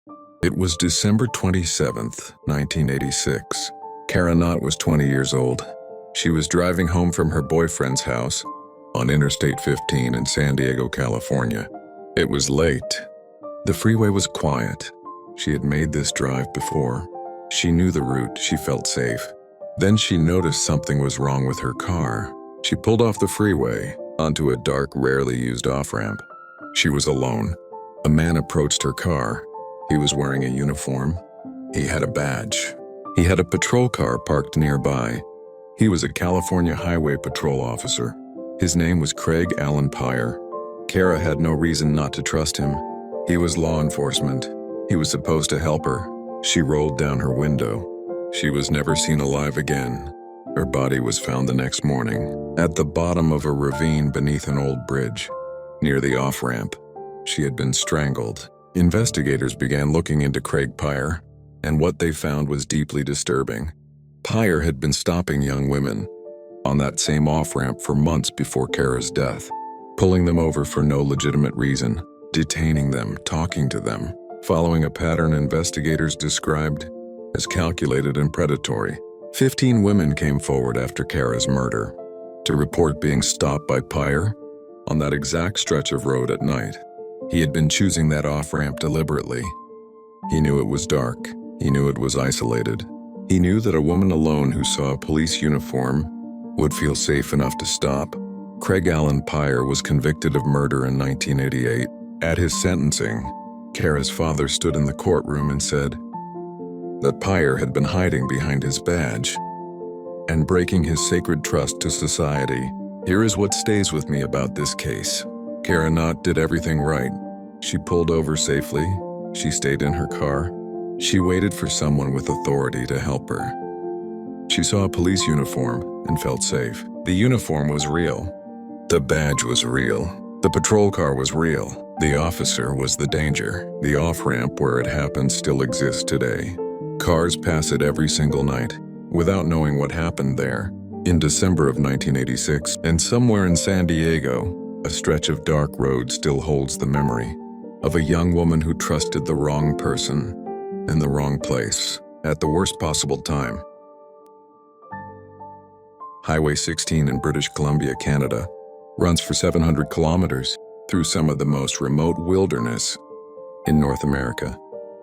It was December 27th, 1986. Kara Knott was 20 years old. She was driving home from her boyfriend's house on Interstate 15 in San Diego, California. It was late. The freeway was quiet. She had made this drive before. She knew the route. She felt safe. Then she noticed something was wrong with her car. She pulled off the freeway onto a dark, rarely used off-ramp. She was alone. A man approached her car. He was wearing a uniform. He had a badge. He had a patrol car parked nearby. He was a California Highway Patrol officer. His name was Craig Allen Pyre. Kara had no reason not to trust him. He was law enforcement. He was supposed to help her. She rolled down her window. She was never seen alive again. Her body was found the next morning at the bottom of a ravine beneath an old bridge, near the off-ramp. She had been strangled. Investigators began looking into Craig Pyre, and what they found was deeply disturbing. Pyre had been stopping young women on that same off-ramp for months before Kara's death, pulling them over for no legitimate reason, detaining them, talking to them, following a pattern investigators described as calculated and predatory. 15 women came forward after Kara's murder to report being stopped by Pyre on that exact stretch of road at night. He had been choosing that off-ramp deliberately. He knew it was dark. He knew it was isolated. He knew that a woman alone who saw a police uniform would feel safe enough to stop. Craig Allen Pyre was convicted of murder in 1988. At his sentencing, Kara's father stood in the courtroom and said that Pyre had been hiding behind his badge and breaking his sacred trust to society. Here is what stays with me about this case. Kara Knott did everything right. She pulled over safely. She stayed in her car. She waited for someone with authority to help her. She saw a police uniform and felt safe. The uniform was real. The badge was real. The patrol car was real. The officer was the danger. The off-ramp where it happened still exists today. Cars pass it every single night without knowing what happened there. In December of 1986, and somewhere in San Diego, a stretch of dark road still holds the memory of a young woman who trusted the wrong person in the wrong place at the worst possible time. Highway 16 in British Columbia, Canada, runs for 700 kilometers through some of the most remote wilderness in North America.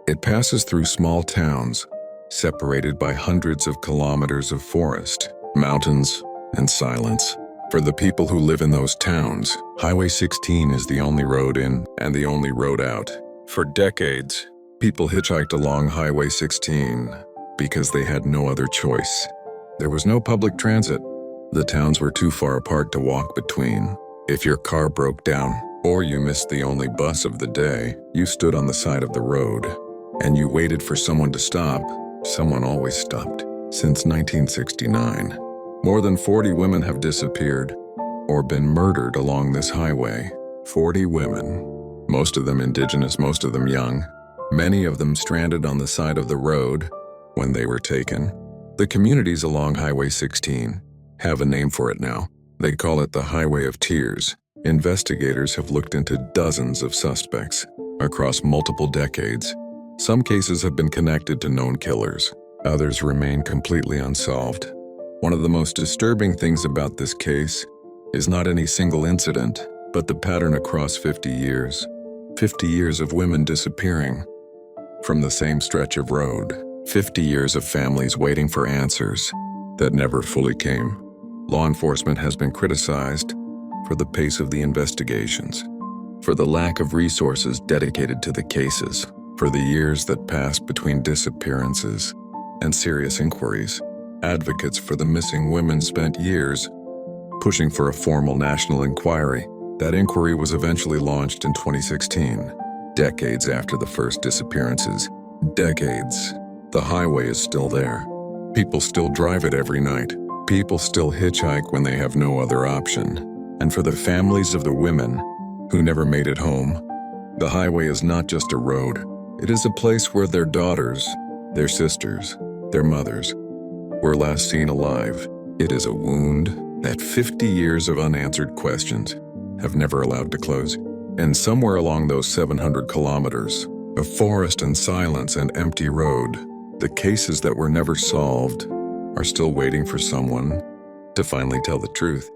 It passes through small towns separated by hundreds of kilometers of forest, mountains, and silence. For the people who live in those towns, Highway 16 is the only road in and the only road out. For decades, people hitchhiked along Highway 16 because they had no other choice. There was no public transit. The towns were too far apart to walk between. If your car broke down or you missed the only bus of the day, you stood on the side of the road and you waited for someone to stop. Someone always stopped. Since 1969. More than 40 women have disappeared or been murdered along this highway. 40 women, most of them indigenous, most of them young, many of them stranded on the side of the road when they were taken. The communities along Highway 16 have a name for it now. They call it the Highway of Tears. Investigators have looked into dozens of suspects across multiple decades. Some cases have been connected to known killers. Others remain completely unsolved. One of the most disturbing things about this case is not any single incident, but the pattern across 50 years. 50 years of women disappearing from the same stretch of road. 50 years of families waiting for answers that never fully came. Law enforcement has been criticized for the pace of the investigations, for the lack of resources dedicated to the cases, for the years that passed between disappearances and serious inquiries. Advocates for the missing women spent years pushing for a formal national inquiry. That inquiry was eventually launched in 2016, decades after the first disappearances. Decades. The highway is still there. People still drive it every night. People still hitchhike when they have no other option. And for the families of the women who never made it home, the highway is not just a road. It is a place where their daughters, their sisters, their mothers were last seen alive. It is a wound that 50 years of unanswered questions have never allowed to close. And somewhere along those 700 kilometers, A forest and silence and empty road. The cases that were never solved are still waiting for someone to finally tell the truth.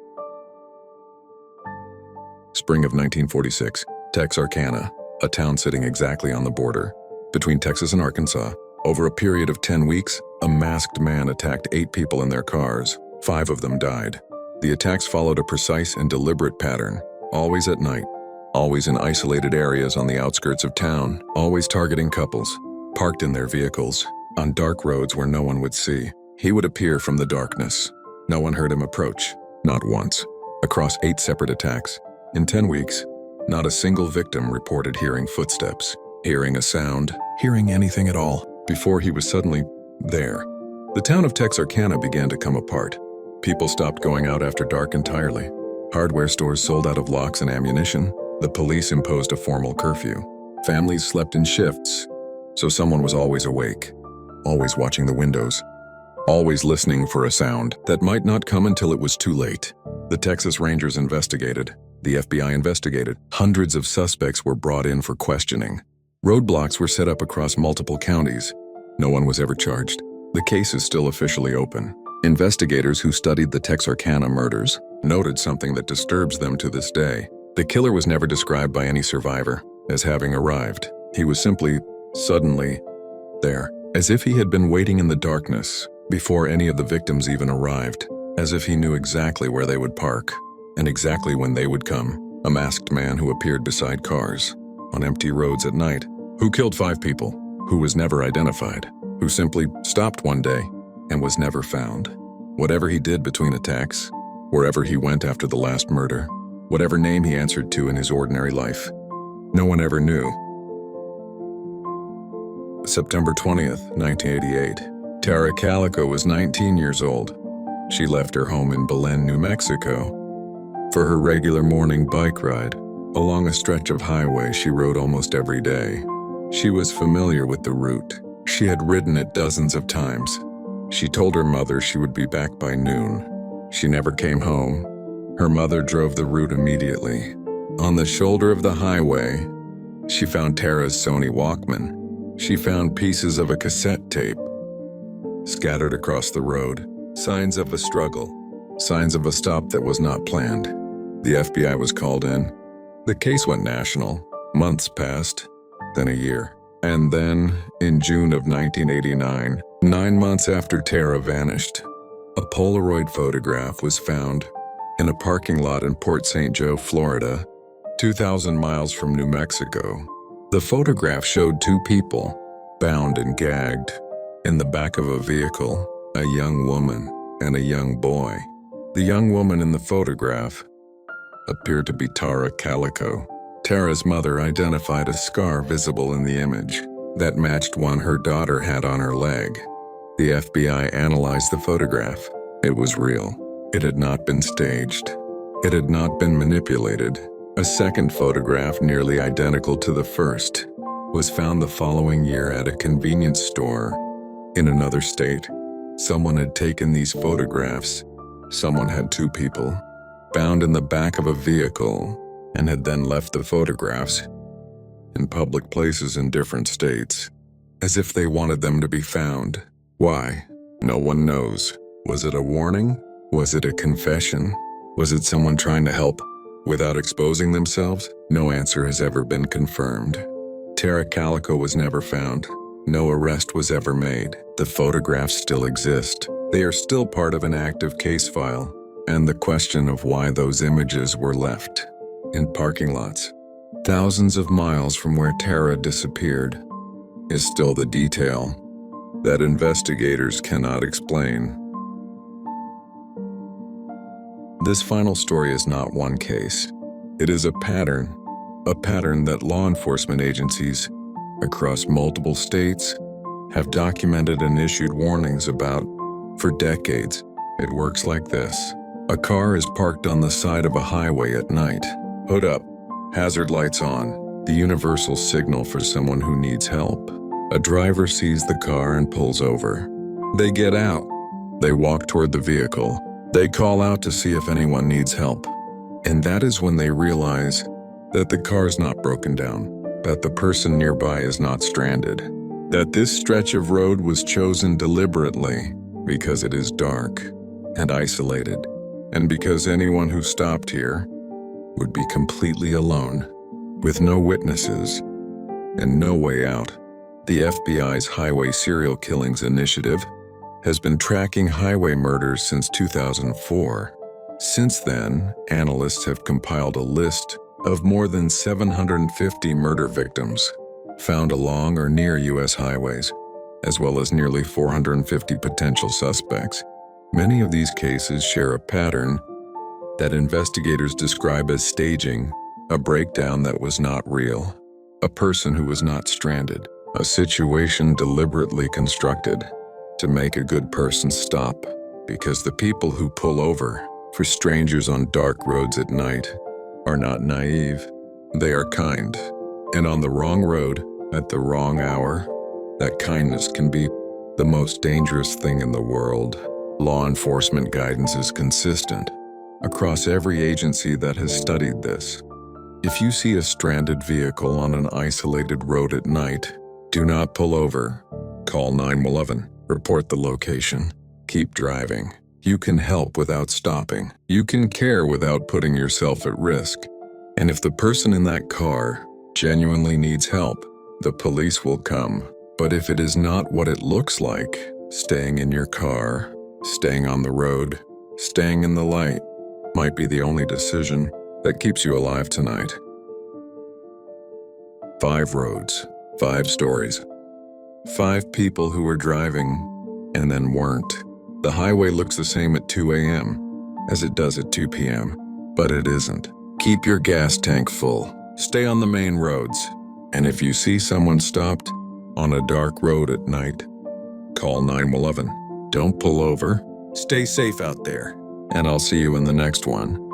Spring of 1946, Texarkana, a town sitting exactly on the border between Texas and Arkansas. Over a period of 10 weeks, a masked man attacked 8 people in their cars. 5 of them died. The attacks followed a precise and deliberate pattern, always at night, always in isolated areas on the outskirts of town, always targeting couples, parked in their vehicles, on dark roads where no one would see. He would appear from the darkness. No one heard him approach, not once. Across 8 separate attacks, in 10 weeks, not a single victim reported hearing footsteps, hearing a sound, hearing anything at all, before he was suddenly there. The town of Texarkana began to come apart. People stopped going out after dark entirely. Hardware stores sold out of locks and ammunition. The police imposed a formal curfew. Families slept in shifts, so someone was always awake, always watching the windows, always listening for a sound that might not come until it was too late. The Texas Rangers investigated. The FBI investigated. Hundreds of suspects were brought in for questioning. Roadblocks were set up across multiple counties. No one was ever charged. The case is still officially open. Investigators who studied the Texarkana murders noted something that disturbs them to this day. The killer was never described by any survivor as having arrived. He was simply, suddenly, there, as if he had been waiting in the darkness before any of the victims even arrived, as if he knew exactly where they would park and exactly when they would come. A masked man who appeared beside cars, on empty roads at night, who killed 5 people, who was never identified, who simply stopped one day and was never found. Whatever he did between attacks, wherever he went after the last murder, whatever name he answered to in his ordinary life, no one ever knew. September 20th, 1988. Tara Calico was 19 years old. She left her home in Belen, New Mexico, for her regular morning bike ride along a stretch of highway she rode almost every day. She was familiar with the route. She had ridden it dozens of times. She told her mother she would be back by noon. She never came home. Her mother drove the route immediately. On the shoulder of the highway, she found Tara's Sony Walkman. She found pieces of a cassette tape scattered across the road. Signs of a struggle. Signs of a stop that was not planned. The FBI was called in. The case went national. Months passed, then a year. And then, in June of 1989, 9 months after Tara vanished, a Polaroid photograph was found in a parking lot in Port St. Joe, Florida, 2,000 miles from New Mexico. The photograph showed 2 people, bound and gagged, in the back of a vehicle, a young woman and a young boy. The young woman in the photograph appeared to be Tara Calico. Tara's mother identified a scar visible in the image that matched one her daughter had on her leg. The FBI analyzed the photograph. It was real. It had not been staged. It had not been manipulated. A second photograph, nearly identical to the first, was found the following year at a convenience store in another state. Someone had taken these photographs. Someone had 2 people bound in the back of a vehicle and had then left the photographs in public places in different states, as if they wanted them to be found. Why? No one knows. Was it a warning? Was it a confession? Was it someone trying to help without exposing themselves? No answer has ever been confirmed. Tara Calico was never found. No arrest was ever made. The photographs still exist. They are still part of an active case file, and the question of why those images were left in parking lots, thousands of miles from where Tara disappeared, is still the detail that investigators cannot explain. This final story is not one case. It is a pattern that law enforcement agencies across multiple states have documented and issued warnings about for decades. It works like this. A car is parked on the side of a highway at night. Hood up, hazard lights on, the universal signal for someone who needs help. A driver sees the car and pulls over. They get out. They walk toward the vehicle. They call out to see if anyone needs help. And that is when they realize that the car's not broken down, that the person nearby is not stranded, that this stretch of road was chosen deliberately because it is dark and isolated, and because anyone who stopped here would be completely alone, with no witnesses and no way out. The FBI's Highway Serial Killings Initiative has been tracking highway murders since 2004. Since then, analysts have compiled a list of more than 750 murder victims found along or near U.S. highways, as well as nearly 450 potential suspects. Many of these cases share a pattern that investigators describe as staging a breakdown that was not real, a person who was not stranded, a situation deliberately constructed to make a good person stop, because the people who pull over for strangers on dark roads at night are not naive. They are kind, and on the wrong road at the wrong hour, that kindness can be the most dangerous thing in the world. Law enforcement guidance is consistent across every agency that has studied this. If you see a stranded vehicle on an isolated road at night, do not pull over. Call 911. Report the location. Keep driving. You can help without stopping. You can care without putting yourself at risk. And if the person in that car genuinely needs help, the police will come. But if it is not what it looks like, staying in your car, staying on the road, staying in the light, might be the only decision that keeps you alive tonight. 5 roads, 5 stories. 5 people who were driving and then weren't. The highway looks the same at 2 a.m. as it does at 2 p.m., but it isn't. Keep your gas tank full. Stay on the main roads. And if you see someone stopped on a dark road at night, call 911. Don't pull over. Stay safe out there. And I'll see you in the next one.